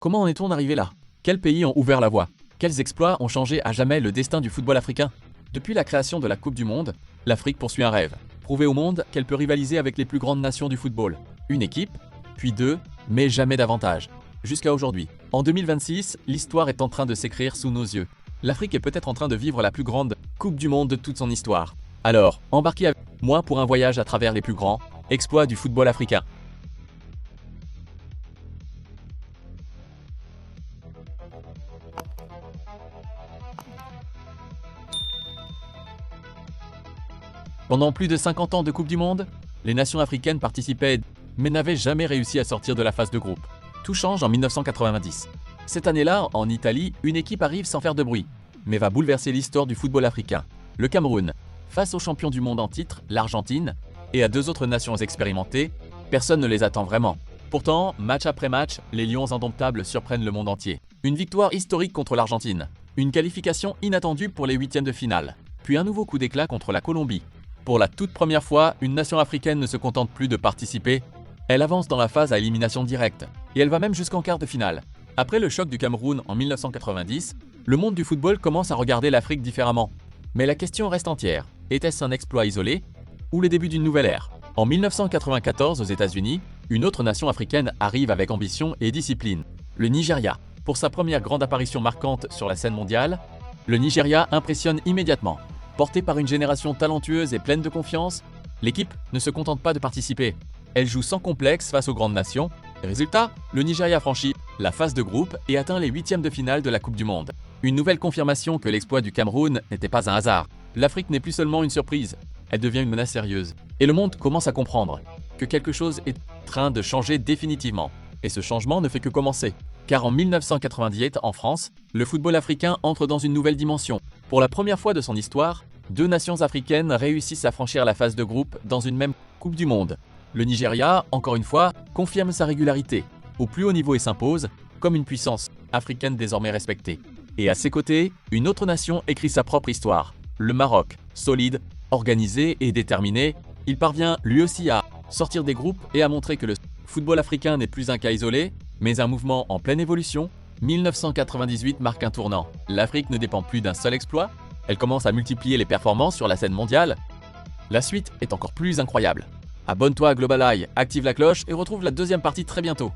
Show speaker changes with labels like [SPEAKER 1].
[SPEAKER 1] Comment en est-on arrivé là? Quels pays ont ouvert la voie? Quels exploits ont changé à jamais le destin du football africain? Depuis la création de la Coupe du Monde, l'Afrique poursuit un rêve. Prouver au monde qu'elle peut rivaliser avec les plus grandes nations du football. Une équipe, puis deux, mais jamais davantage. Jusqu'à aujourd'hui. En 2026, l'histoire est en train de s'écrire sous nos yeux. L'Afrique est peut-être en train de vivre la plus grande Coupe du Monde de toute son histoire. Alors, embarquez avec moi pour un voyage à travers les plus grands exploits du football africain. Pendant plus de 50 ans de Coupe du Monde, les nations africaines participaient mais n'avaient jamais réussi à sortir de la phase de groupe. Tout change en 1990. Cette année-là, en Italie, une équipe arrive sans faire de bruit, mais va bouleverser l'histoire du football africain. Le Cameroun, face aux champions du monde en titre, l'Argentine, et à deux autres nations expérimentées, personne ne les attend vraiment. Pourtant, match après match, les Lions indomptables surprennent le monde entier. Une victoire historique contre l'Argentine, une qualification inattendue pour les huitièmes de finale, puis un nouveau coup d'éclat contre la Colombie. Pour la toute première fois, une nation africaine ne se contente plus de participer, elle avance dans la phase à élimination directe, et elle va même jusqu'en quart de finale. Après le choc du Cameroun en 1990, le monde du football commence à regarder l'Afrique différemment. Mais la question reste entière, était-ce un exploit isolé ou le début d'une nouvelle ère? En 1994 aux États-Unis, une autre nation africaine arrive avec ambition et discipline, le Nigeria. Pour sa première grande apparition marquante sur la scène mondiale, le Nigeria impressionne immédiatement. Portée par une génération talentueuse et pleine de confiance, l'équipe ne se contente pas de participer. Elle joue sans complexe face aux grandes nations. Résultat, le Nigeria franchit la phase de groupe et atteint les huitièmes de finale de la Coupe du Monde. Une nouvelle confirmation que l'exploit du Cameroun n'était pas un hasard. L'Afrique n'est plus seulement une surprise, elle devient une menace sérieuse. Et le monde commence à comprendre que quelque chose est en train de changer définitivement. Et ce changement ne fait que commencer. Car en 1998, en France, le football africain entre dans une nouvelle dimension. Pour la première fois de son histoire, deux nations africaines réussissent à franchir la phase de groupe dans une même Coupe du Monde. Le Nigeria, encore une fois, confirme sa régularité au plus haut niveau et s'impose comme une puissance africaine désormais respectée. Et à ses côtés, une autre nation écrit sa propre histoire. Le Maroc, solide, organisé et déterminé, il parvient lui aussi à sortir des groupes et à montrer que le football africain n'est plus un cas isolé, mais un mouvement en pleine évolution. 1998 marque un tournant. L'Afrique ne dépend plus d'un seul exploit, elle commence à multiplier les performances sur la scène mondiale. La suite est encore plus incroyable. Abonne-toi à Global Eye, active la cloche et retrouve la deuxième partie très bientôt.